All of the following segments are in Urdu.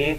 1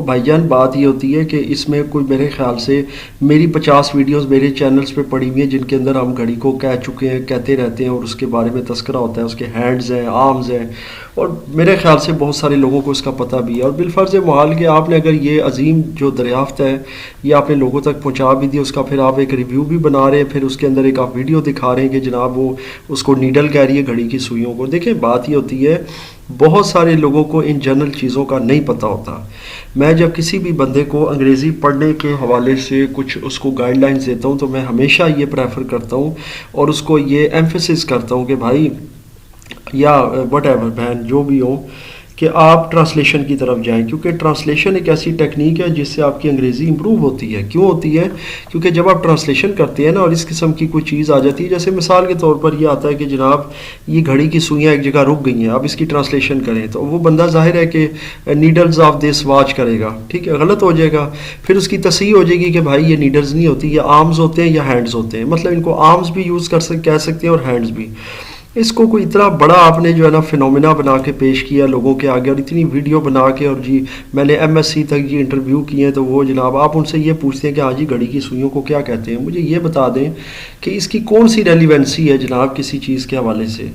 بھائی جان بات یہ ہوتی ہے کہ اس میں کوئی میرے خیال سے میری 50 ویڈیوز میرے چینلز پہ پڑی ہوئی ہیں جن کے اندر ہم گھڑی کو کہہ چکے ہیں، کہتے رہتے ہیں، اور اس کے بارے میں تذکرہ ہوتا ہے، اس کے ہینڈز ہیں، آرمز ہیں، اور میرے خیال سے بہت سارے لوگوں کو اس کا پتہ بھی ہے، اور بالفرض محال کہ آپ نے اگر یہ عظیم جو دریافت ہے یہ آپ نے لوگوں تک پہنچا بھی دی، اس کا پھر آپ ایک ریویو بھی بنا رہے ہیں، پھر اس کے اندر ایک آپ ویڈیو دکھا رہے ہیں کہ جناب وہ اس کو نیڈل کہہ رہی ہے گھڑی کی سوئیوں کو۔ دیکھیں بات یہ ہوتی ہے بہت سارے لوگوں کو ان جنرل چیزوں کا نہیں پتہ ہوتا۔ میں جب کسی بھی بندے کو انگریزی پڑھنے کے حوالے سے کچھ اس کو گائیڈ لائنز دیتا ہوں تو میں ہمیشہ یہ پریفر کرتا ہوں اور اس کو یہ ایمفیسس کرتا ہوں کہ بھائی یا وٹ ایور بہن جو بھی ہو کہ آپ ٹرانسلیشن کی طرف جائیں، کیونکہ ٹرانسلیشن ایک ایسی ٹیکنیک ہے جس سے آپ کی انگریزی امپروو ہوتی ہے۔ کیوں ہوتی ہے؟ کیونکہ جب آپ ٹرانسلیشن کرتے ہیں نا اور اس قسم کی کوئی چیز آ جاتی ہے، جیسے مثال کے طور پر یہ آتا ہے کہ جناب یہ گھڑی کی سوئیاں ایک جگہ رک گئی ہیں، اب اس کی ٹرانسلیشن کریں، تو وہ بندہ ظاہر ہے کہ نیڈلز آف دس واچ کرے گا، ٹھیک ہے، غلط ہو جائے گا، پھر اس کی تصحیح ہو جائے گی کہ بھائی یہ نیڈلز نہیں ہوتی، یہ آرمز ہوتے ہیں یا ہینڈز ہوتے ہیں، مطلب ان کو آرمز بھی یوز کہہ سکتے ہیں اور ہینڈز بھی۔ اس کو کوئی اتنا بڑا آپ نے جو ہے نا فینومینا بنا کے پیش کیا لوگوں کے آگے، اور اتنی ویڈیو بنا کے، اور جی میں نے ایم ایس سی تک جی انٹرویو کیے ہیں، تو وہ جناب آپ ان سے یہ پوچھتے ہیں کہ ہاں جی گھڑی کی سوئیوں کو کیا کہتے ہیں، مجھے یہ بتا دیں کہ اس کی کون سی ریلیونسی ہے جناب کسی چیز کے حوالے سے۔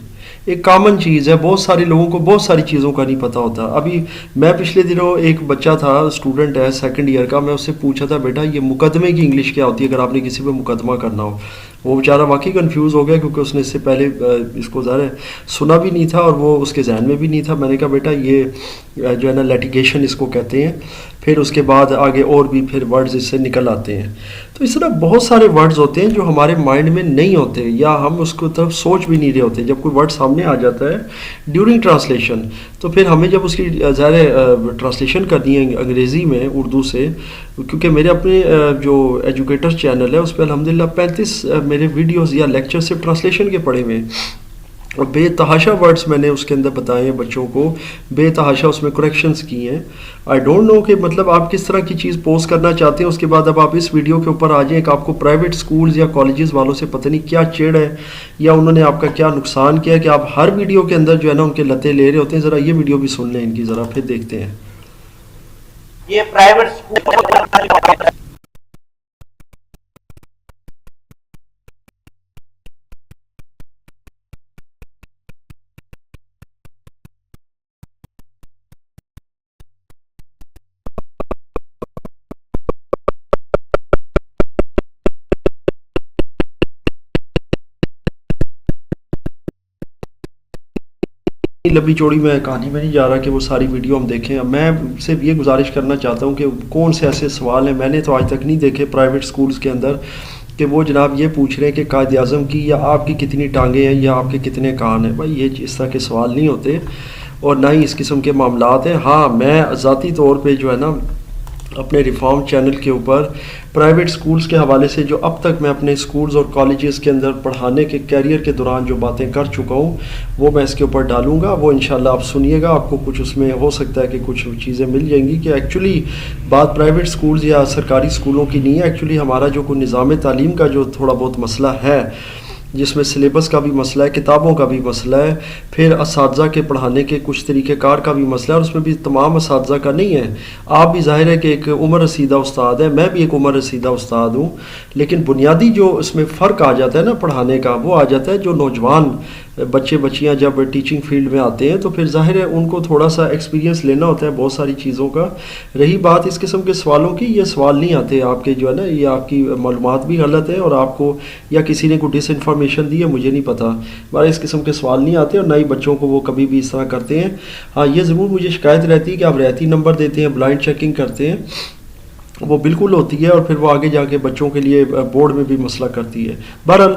ایک کامن چیز ہے، بہت سارے لوگوں کو بہت ساری چیزوں کا نہیں پتہ ہوتا۔ ابھی میں پچھلے دنوں ایک بچہ تھا، اسٹوڈنٹ ہے 2nd ایئر کا، میں اس سے پوچھا تھا بیٹا یہ مقدمے کی انگلش کیا ہوتی ہے اگر آپ نے کسی پہ مقدمہ کرنا ہو۔ وہ بیچارہ واقعی کنفیوز ہو گیا کیونکہ اس نے اس سے پہلے اس کو ظاہر ہے سنا بھی نہیں تھا اور وہ اس کے ذہن میں بھی نہیں تھا۔ میں نے کہا بیٹا یہ جو ہے نا لیٹیگیشن اس کو کہتے ہیں، پھر اس کے بعد آگے اور بھی پھر ورڈز اس سے نکل آتے ہیں۔ تو اس طرح بہت سارے ورڈز ہوتے ہیں جو ہمارے مائنڈ میں نہیں ہوتے یا ہم اس کو طرف سوچ بھی نہیں رہے ہوتے۔ جب کوئی ورڈ سامنے آ جاتا ہے ڈیورنگ ٹرانسلیشن تو پھر ہمیں جب اس کی ظاہر ٹرانسلیشن کرنی ہے انگریزی میں اردو سے، کیونکہ میرے اپنے جو ایجوکیٹر چینل ہے اس پہ الحمدللہ 35 میرے ویڈیوز یا لیکچر صرف ٹرانسلیشن کے پڑے ہوئے ہیں، اور بے تحاشا ورڈز میں نے اس کے اندر بتائے ہیں بچوں کو، بے تحاشا اس میں کریکشنز کی ہیں۔ آئی ڈونٹ نو کہ مطلب آپ کس طرح کی چیز پوسٹ کرنا چاہتے ہیں۔ اس کے بعد اب آپ اس ویڈیو کے اوپر آ جائیں کہ آپ کو پرائیویٹ سکولز یا کالجز والوں سے پتہ نہیں کیا چڑ ہے یا انہوں نے آپ کا کیا نقصان کیا کہ آپ ہر ویڈیو کے اندر جو ہے نا ان کے لتے لے رہے ہوتے ہیں۔ ذرا یہ ویڈیو بھی سن لیں ان کی، ذرا پھر دیکھتے ہیں۔ یہ پرائیویٹ اسکول لمبی چوڑی میں کہانی میں نہیں جا رہا کہ وہ ساری ویڈیو ہم دیکھیں۔ اب میں صرف یہ گزارش کرنا چاہتا ہوں کہ کون سے ایسے سوال ہیں میں نے تو آج تک نہیں دیکھے پرائیویٹ سکولز کے اندر کہ وہ جناب یہ پوچھ رہے ہیں کہ قائد اعظم کی یا آپ کی کتنی ٹانگیں ہیں یا آپ کے کتنے کان ہیں۔ بھائی یہ اس طرح کے سوال نہیں ہوتے اور نہ ہی اس قسم کے معاملات ہیں۔ ہاں میں ذاتی طور پہ جو ہے نا اپنے ریفارم چینل کے اوپر پرائیویٹ سکولز کے حوالے سے جو اب تک میں اپنے سکولز اور کالجز کے اندر پڑھانے کے کیریئر کے دوران جو باتیں کر چکا ہوں وہ میں اس کے اوپر ڈالوں گا، وہ انشاءاللہ آپ سنیے گا، آپ کو کچھ اس میں ہو سکتا ہے کہ کچھ چیزیں مل جائیں گی کہ ایکچولی بات پرائیویٹ سکولز یا سرکاری سکولوں کی نہیں ہے۔ ایکچولی ہمارا جو کوئی نظام تعلیم کا جو تھوڑا بہت مسئلہ ہے جس میں سلیبس کا بھی مسئلہ ہے، کتابوں کا بھی مسئلہ ہے، پھر اساتذہ کے پڑھانے کے کچھ طریقہ کار کا بھی مسئلہ ہے، اور اس میں بھی تمام اساتذہ کا نہیں ہے۔ آپ بھی ظاہر ہے کہ ایک عمر رسیدہ استاد ہے، میں بھی ایک عمر رسیدہ استاد ہوں، لیکن بنیادی جو اس میں فرق آ جاتا ہے نا پڑھانے کا وہ آ جاتا ہے جو نوجوان بچے بچیاں جب ٹیچنگ فیلڈ میں آتے ہیں تو پھر ظاہر ہے ان کو تھوڑا سا ایکسپیرینس لینا ہوتا ہے بہت ساری چیزوں کا۔ رہی بات اس قسم کے سوالوں کی، یہ سوال نہیں آتے آپ کے جو ہے نا، یہ آپ کی معلومات بھی غلط ہے اور آپ کو یا کسی نے کوئی ڈس انفارمیشن دی ہے مجھے نہیں پتہ، ہمارے اس قسم کے سوال نہیں آتے اور نہ ہی بچوں کو وہ کبھی بھی اس طرح کرتے ہیں۔ ہاں یہ ضرور مجھے شکایت رہتی ہے کہ آپ رعایتی نمبر دیتے ہیں، بلائنڈ چیکنگ کرتے ہیں، وہ بالکل ہوتی ہے اور پھر وہ آگے جا کے بچوں کے لیے بورڈ میں بھی مسئلہ کرتی ہے۔ بہرحال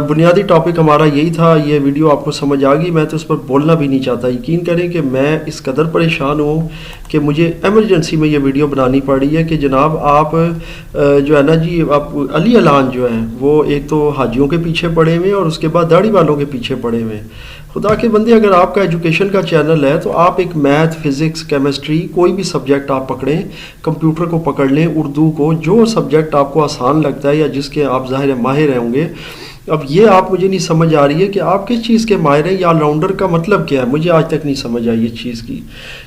بنیادی ٹاپک ہمارا یہی تھا، یہ ویڈیو آپ کو سمجھ آ گئی، میں تو اس پر بولنا بھی نہیں چاہتا۔ یقین کریں کہ میں اس قدر پریشان ہوں کہ مجھے ایمرجنسی میں یہ ویڈیو بنانی پڑی ہے کہ جناب آپ جو ہے نا جی آپ علی اعلان جو ہے وہ ایک تو حاجیوں کے پیچھے پڑے ہوئے ہیں اور اس کے بعد داڑھی والوں کے پیچھے پڑے ہوئے ہیں۔ خدا کے بندے اگر آپ کا ایجوکیشن کا چینل ہے تو آپ ایک میتھ، فزکس، کیمسٹری کوئی بھی سبجیکٹ آپ پکڑیں، کمپیوٹر کو پکڑ لیں، اردو کو، جو سبجیکٹ آپ کو آسان لگتا ہے یا جس کے آپ ظاہر ماہر ہوں گے اب یہ آپ مجھے نہیں سمجھ آ رہی ہے کہ آپ کس چیز کے ماہر ہیں، یا آل راؤنڈر کا مطلب کیا ہے؟ مجھے آج تک نہیں سمجھ آئی اس چیز کی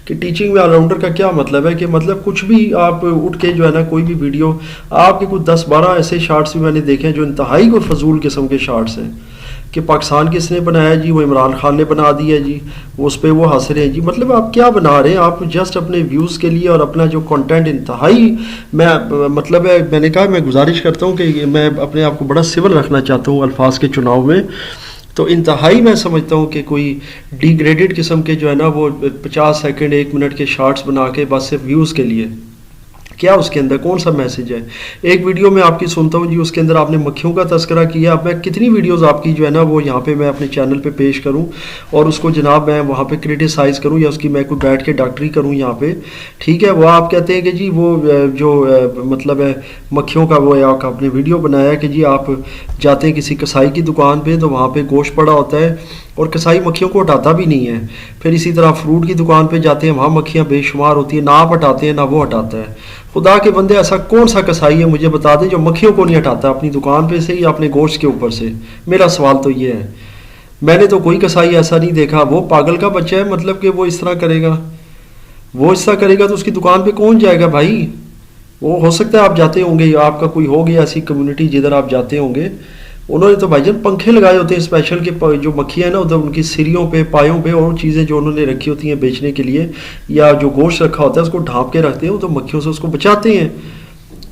کہ ٹیچنگ میں آل راؤنڈر کا کیا مطلب ہے، کہ مطلب کچھ بھی آپ اٹھ کے جو ہے نا کوئی بھی ویڈیو، آپ کے کچھ 10-12 ایسے شارٹس بھی میں نے دیکھے ہیں جو انتہائی کوئی فضول قسم کے شارٹس ہیں کہ پاکستان کس نے بنایا جی، وہ عمران خان نے بنا دیا جی، وہ اس پہ وہ ہنس رہے ہیں جی. مطلب آپ کیا بنا رہے ہیں؟ آپ جسٹ اپنے ویوز کے لیے اور اپنا جو کنٹینٹ انتہائی، میں مطلب ہے میں نے کہا میں گزارش کرتا ہوں کہ میں اپنے آپ کو بڑا سول رکھنا چاہتا ہوں الفاظ کے چناؤ میں، تو انتہائی میں سمجھتا ہوں کہ کوئی ڈی گریڈڈ قسم کے جو ہے نا وہ 50 سیکنڈ 1 منٹ کے شارٹس بنا کے بس صرف ویوز کے لیے، کیا اس کے اندر کون سا میسج ہے؟ ایک ویڈیو میں آپ کی سنتا ہوں جی، اس کے اندر آپ نے مکھیوں کا تذکرہ کیا. اب میں کتنی ویڈیوز آپ کی جو ہے نا وہ یہاں پہ میں اپنے چینل پہ پیش کروں اور اس کو جناب میں وہاں پہ کرٹیسائز کروں، یا اس کی میں کوئی بیٹھ کے ڈاکٹری کروں یہاں پہ، ٹھیک ہے؟ وہ آپ کہتے ہیں کہ جی وہ جو مطلب ہے مکھیوں کا، وہ آپ نے ویڈیو بنایا کہ جی آپ جاتے ہیں کسی کسائی کی دکان پہ تو وہاں پہ گوشت پڑا ہوتا ہے اور کسائی مکھیوں کو ہٹاتا بھی نہیں ہے. پھر اسی طرح فروٹ کی دکان پہ جاتے ہیں، وہاں مکھیاں بے شمار ہوتی ہیں، نہ آپ ہٹاتے ہیں نہ وہ ہٹاتا ہے. خدا کے بندے ایسا کون سا کسائی ہے مجھے بتا دیں جو مکھیوں کو نہیں ہٹاتا اپنی دکان پہ سے یا اپنے گوشت کے اوپر سے؟ میرا سوال تو یہ ہے. میں نے تو کوئی کسائی ایسا نہیں دیکھا. وہ پاگل کا بچہ ہے، مطلب کہ وہ اس طرح کرے گا، وہ اس طرح کرے گا تو اس کی دکان پہ کون جائے گا بھائی؟ وہ ہو سکتا ہے آپ جاتے ہوں گے، آپ کا کوئی ہو گیا ایسی کمیونٹی جدھر آپ جاتے ہوں گے، انہوں نے تو بھائی جان پنکھے لگائے ہوتے ہیں اسپیشل کے، جو مکھیاں ہیں نا ادھر ان کی سیریوں پہ پایوں پہ اور چیزیں جو انہوں نے رکھی ہوتی ہیں بیچنے کے لیے، یا جو گوشت رکھا ہوتا ہے اس کو ڈھانپ کے رکھتے ہیں، وہ تو مکھیوں سے اس کو بچاتے ہیں.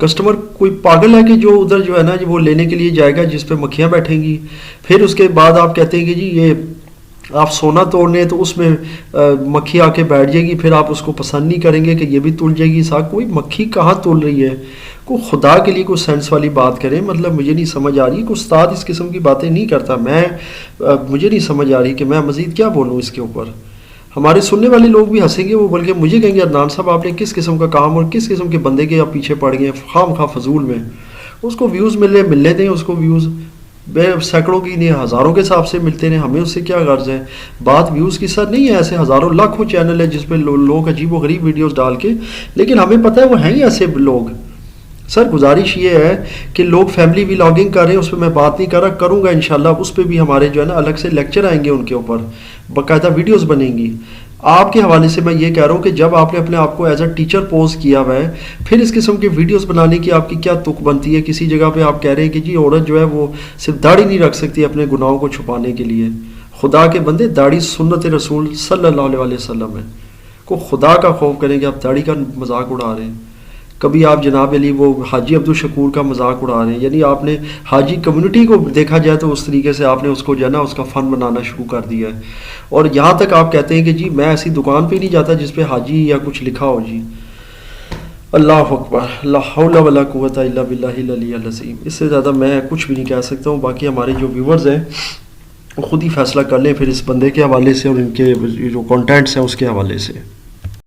کسٹمر کوئی پاگل ہے کہ جو ادھر جو ہے نا وہ لینے کے لیے جائے گا جس پہ مکھیاں بیٹھیں گی. پھر اس کے بعد آپ کہتے ہیں کہ جی یہ آپ سونا توڑنے تو اس میں مکھی آ کے بیٹھ جائے گی، پھر آپ اس کو پسند نہیں کریں گے کہ یہ بھی تل جائے گی ساتھ. کوئی مکھی کہاں تل رہی ہے؟ کوئی خدا کے لیے کوئی سینس والی بات کریں. مطلب مجھے نہیں سمجھ آ رہی، کوئی استاد اس قسم کی باتیں نہیں کرتا. مجھے نہیں سمجھ آ رہی کہ میں مزید کیا بولوں اس کے اوپر. ہمارے سننے والے لوگ بھی ہنسیں گے، وہ بلکہ مجھے کہیں گے عدنان صاحب آپ نے کس قسم کا کام اور کس قسم کے بندے کے آپ پیچھے پڑ گئے ہیں خام خواہ فضول میں. اس کو ویوز ملنے دیں، اس کو ویوز سینکڑوں کی نہیں ہزاروں کے حساب سے ملتے ہیں، ہمیں اس سے کیا غرض ہے؟ بات ویوز کی سر نہیں ہے. ایسے ہزاروں لاکھوں چینل ہے جس پہ لوگ عجیب و غریب ویڈیوز ڈال کے، لیکن ہمیں پتہ ہے وہ ہیں ہی ایسے لوگ. سر گزارش یہ ہے کہ لوگ فیملی ولاگنگ کر رہے ہیں، اس پہ میں بات نہیں کر رہا، کروں گا انشاءاللہ. اس پہ بھی ہمارے جو ہے نا الگ سے لیکچر آئیں گے، ان کے اوپر باقاعدہ ویڈیوز بنیں گی. آپ کے حوالے سے میں یہ کہہ رہا ہوں کہ جب آپ نے اپنے آپ کو ایز اے ٹیچر پوز کیا ہوا ہے، پھر اس قسم کی ویڈیوز بنانے کی آپ کی کیا تک بنتی ہے؟ کسی جگہ پہ آپ کہہ رہے ہیں کہ جی عورت جو ہے وہ صرف داڑھی نہیں رکھ سکتی اپنے گناہوں کو چھپانے کے لیے. خدا کے بندے، داڑھی سنت رسول صلی اللہ علیہ وسلم ہے. کو خدا کا خوف کریں کہ آپ داڑھی کا مذاق اڑا رہے ہیں. کبھی آپ جناب علی وہ حاجی عبدالشکور کا مذاق اڑا رہے ہیں. یعنی آپ نے حاجی کمیونٹی کو دیکھا جائے تو اس طریقے سے آپ نے اس کو جو ہے نا اس کا فن بنانا شروع کر دیا ہے. اور یہاں تک آپ کہتے ہیں کہ جی میں ایسی دکان پہ نہیں جاتا جس پہ حاجی یا کچھ لکھا ہو. جی اللہ اکبر، لا حول ولا قوت الا باللہ العلی العظیم. اس سے زیادہ میں کچھ بھی نہیں کہہ سکتا ہوں. باقی ہمارے جو ویورز ہیں وہ خود ہی فیصلہ کر لیں پھر اس بندے کے حوالے سے اور ان کے جو کانٹینٹس ہیں اس کے حوالے سے.